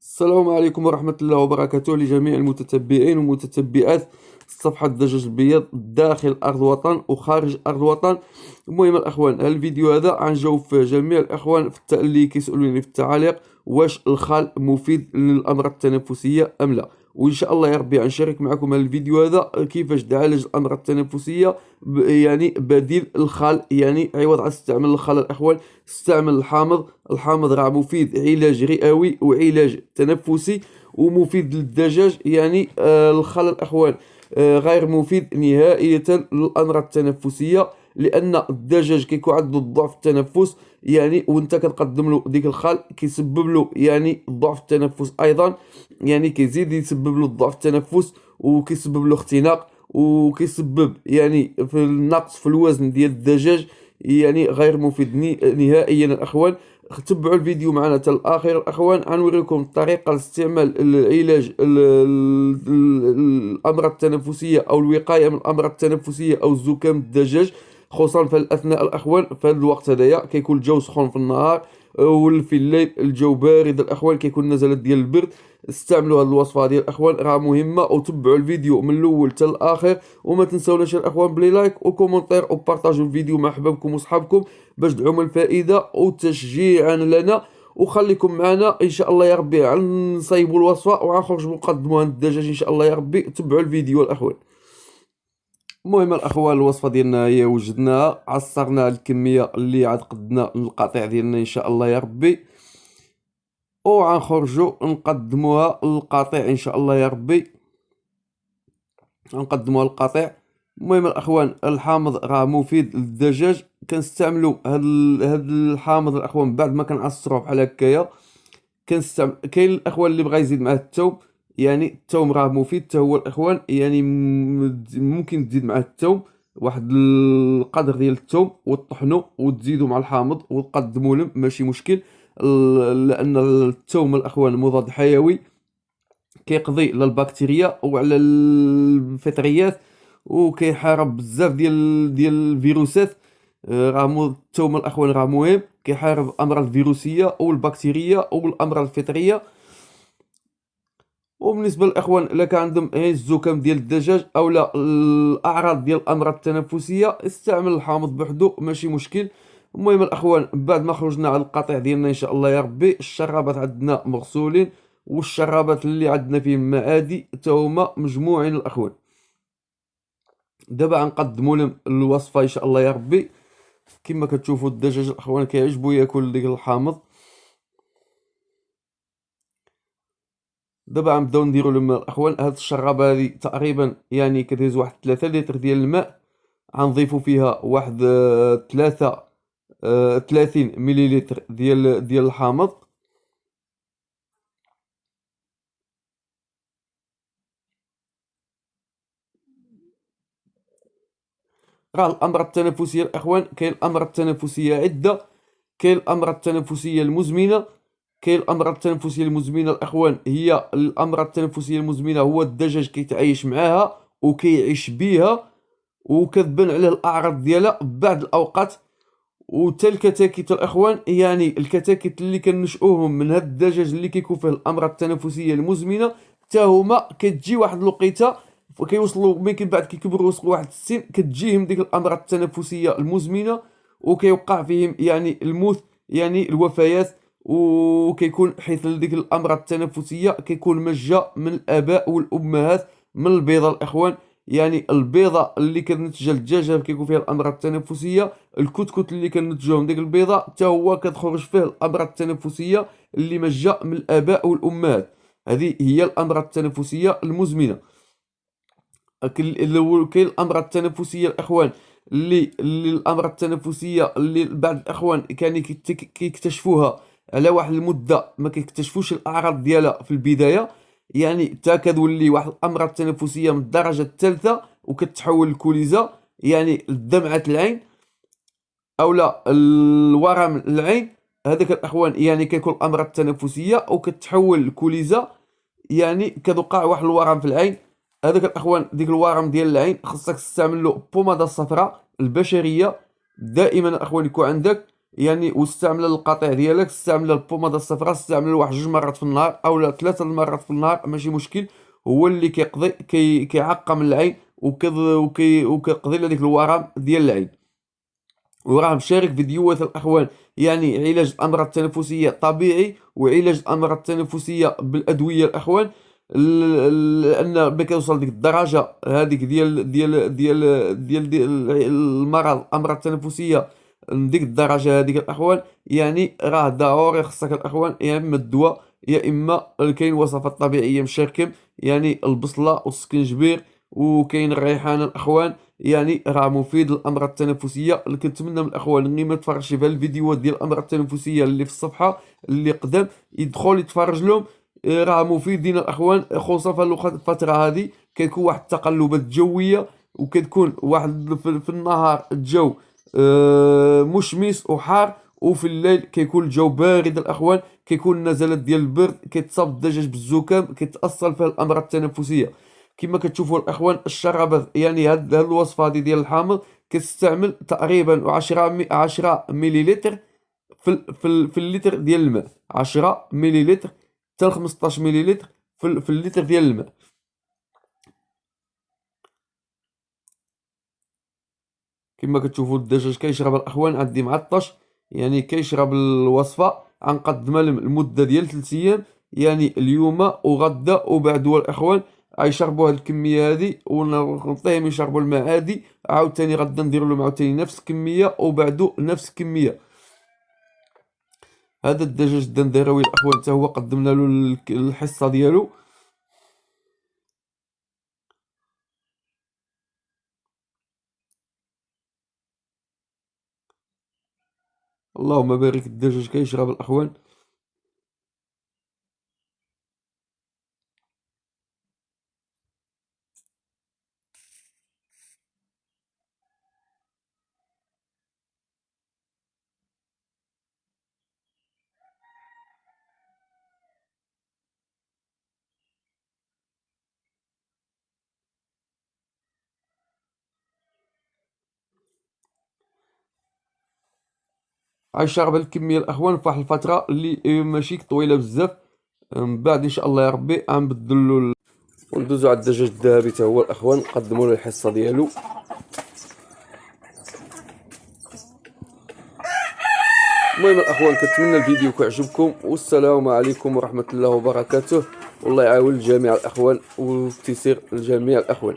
السلام عليكم ورحمة الله وبركاته لجميع المتتبعين ومتتبعات صفحة الدجاج البيض داخل أرض الوطن وخارج أرض الوطن. المهم الأخوان، هذا الفيديو هذا غنجاوب جميع الأخوان اللي كيسألوني في التعاليق واش الخال مفيد للأمراض التنفسية أم لا. وإن شاء الله يا ربي غنشارك معكم هذا الفيديو هذا كيفاش تعالج الأمراض التنفسية يعني بديل الخال، يعني عوض عن استعمال الخال الأخوان استعمل الحامض. الحامض راه مفيد، علاج رئوي وعلاج تنفسي ومفيد للدجاج. يعني الخل الأخوان غير مفيد نهائيا للأمراض التنفسية، لأن الدجاج كيكون عنده ضعف التنفس، يعني وانت كتقدم له ديك الخل كيسبب له يعني ضعف التنفس أيضا، يعني كيزيد يسبب له ضعف التنفس وكيسبب له اختناق وكيسبب يعني في النقص في الوزن ديال الدجاج. يعني غير مفيد نهائيا الأخوان. تبعوا الفيديو معنا حتى الآخر الأخوان، غنوريكم الطريقة لاستعمال العلاج الأمراض التنفسية أو الوقاية من الأمراض التنفسية أو الزكام الدجاج، خصوصا في الأثناء الأخوان في هذا الوقت هذايا كيكون الجو سخون في النهار وفي الليل الجو بارد الأخوان، كيكون نزلات ديال البرد. استعملوا هذه الوصفة ديال الأخوان راه مهمة، وتبعوا الفيديو من الأول حتى الآخر. وما تنساوناش الأخوان بلي لايك وكومنتير وبارطاجوا الفيديو مع أحبابكم وصحابكم باش تدعموا الفائدة وتشجيعا لنا. وخليكم معنا ان شاء الله يا ربي غنصايبوا الوصفه وغنخرجوا نقدموا هاد الدجاج ان شاء الله يا ربي. تبعوا الفيديو الاخوان. المهم الاخوان، الوصفه ديالنا هي وجدناها، عصرنا الكميه اللي عاد قدنا القطيع ديالنا ان شاء الله يا ربي، وغنخرجوا نقدموها للقطيع ان شاء الله يا ربي. غنقدموها للقطيع. المهم الاخوان، الحامض راه مفيد للدجاج. كنستعملوا هاد الحامض الاخوان بعد ما كنعصروه بحال هكايا. كنستعمل كاين الاخوان اللي بغى يزيد معاه الثوم، يعني الثوم راه مفيد حتى هو الاخوان، يعني ممكن تزيد معاه الثوم واحد القدر ديال الثوم وتطحنو وتزيدو مع الحامض وتقدموا لهم ماشي مشكل. لان الثوم الاخوان مضاد حيوي، كيقضي على البكتيريا وعلى الفطريات، وكيحارب بزاف ديال الفيروسات. راه الثوم الاخوان راه مهم، كيحارب الامراض الفيروسيه او البكتيريه او الامراض الفطريه. وبالنسبه للاخوان الا كان عندهم غير الزكام ديال الدجاج او لا الاعراض ديال الامراض التنفسيه، استعمل الحامض بوحدو ماشي مشكل. المهم الاخوان، بعد ما خرجنا على القطيع ديالنا ان شاء الله يا ربي، الشرابات عندنا مغسولين والشرابات اللي عندنا فيهم معادي حتى هما مجموعين الاخوان. دابا غنقدموا لهم الوصفه ان شاء الله يا ربي. كما كتشوفوا الدجاج الاخوان كيعجبو ياكل ديك الحامض. دابا غنبداو نديرو لهم الاخوان هاد الشرابه هادي تقريبا يعني كتهز واحد 3 لتر ديال الماء. غنضيفو فيها واحد 3 30 مليلتر ديال الحامض. راه الامراض التنفسيه الاخوان، كاين الامراض التنفسيه عده. كاين الامراض التنفسيه المزمنه. كاين الامراض التنفسيه المزمنه الاخوان، هي الامراض التنفسيه المزمنه هو الدجاج كيتعايش معاها وكيعيش بيها وكتبان عليه الاعراض ديالها بعض الاوقات. وتا الكتاكيت الاخوان، يعني الكتاكيت اللي كنشؤوهم من هاد الدجاج اللي كيكون فيه الامراض التنفسيه المزمنه، حتى هما كتجي واحد الوقيته كيوصلوا ممكن بعد كيكبروا يوصلوا واحد السن كتجيهم ديك الامراض التنفسيه المزمنه وكيوقع فيهم يعني الموت، يعني الوفيات. وكيكون حيث ديك الامراض التنفسيه كيكون مجا من الاباء والامهات من البيضه الاخوان. يعني البيضه اللي كتنتجها الدجاجه كيكون فيها الامراض التنفسيه، الكتكوت اللي كنتجوهم ديك البيضه حتى هو كتخرج فيه الامراض التنفسيه اللي مجا من الاباء والامهات. هذه هي الامراض التنفسيه المزمنه. كاين الامراض التنفسيه الاخوان اللي الامراض التنفسيه اللي بعض الاخوان كانوا كيكتشفوها على واحد المده ما كيكتشفوش الاعراض ديالها في البدايه، يعني حتى كتولي واحد الامراض التنفسيه من الدرجه الثالثه وكتحول لكوليزا، يعني دمعه العين او لا الورم العين. هذاك الاخوان يعني كيكون الامراض التنفسيه وكتحول لكوليزا، يعني كتوقع واحد الورم في العين. هذاك الاخوان ديك الورم ديال العين خصك تستعمل له بوماده صفراء البشريه. دائما الاخوان يكون عندك يعني واستعمل القطيع ديالك، استعمل البوماده الصفراء، استعمل واحد 2 مرات في النهار اولا 3 مرات في النهار، ماشي مشكل. هو اللي كيقضي كيعقم العين وكيقضي لهاديك الورم ديال العين. وراه مشارك فيديوهات الاخوان، يعني علاج الامراض التنفسيه طبيعي وعلاج الامراض التنفسيه بالادويه الاخوان. لان ما كنوصل ديك الدرجه هذيك ديال المرض الامراض التنفسيه، ديك الدرجه هذيك الاخوان. يعني راه ضروري خصك الاخوان يا اما الدواء يا اما كاين وصفات طبيعيه مشاركم، يعني البصله والسكنجبير وكاين الريحان الاخوان. يعني راه مفيد للامراض التنفسيه. اللي كنتمنى من الاخوان اللي ما تفرجش في الفيديوهات ديال الامراض التنفسيه اللي في الصفحه اللي قدام يدخل يتفرج لهم. راه مفيدين الاخوان، خصوصا في الفتره هذه كتكون واحد التقلبات الجويه، وكتكون واحد في النهار الجو مشمس وحار، وفي الليل كيكون الجو بارد الاخوان، كيكون نزلات ديال البرد، كيتصاب الدجاج بالزكام، كيتاصل فيه الامراض التنفسيه. كما كتشوفوا الاخوان الشرابات، يعني هاد الوصفه هذه ديال الحامض كتستعمل تقريبا 10 مليلتر في اللتر ديال الماء. 10 مليلتر حتى ل 15 مليلتر في اللتر ديال الماء. كما كتشوفوا الدجاج كيشرب الاخوان، عندي معطش، يعني كيشرب الوصفه غنقدمها لهم لمده ديال 3 ايام، يعني اليوم وغدا وبعده الاخوان غيشربوا هاد الكميه هادي، ونعطيهم يشربوا الماء عادي. عاوتاني غدا ندير لهم عاوتاني نفس الكميه وبعده نفس الكميه. هذا الدجاج الدندراوي الاخوان حتى هو قدمنا له الحصه ديالو. اللهم بارك، الدجاج كيشرب الاخوان. غيشرب هاد الكميه الاخوان في واحد الفتره اللي ماشي طويله بزاف. من بعد ان شاء الله يا ربي غنبدلو وندوزو على الدجاج الذهبي حتى هو الاخوان، نقدموا له الحصه ديالو. المهم الاخوان كنتمنى الفيديو كيعجبكم، والسلام عليكم ورحمه الله وبركاته، والله يعاون جميع الاخوان وتيسير لجميع الاخوان.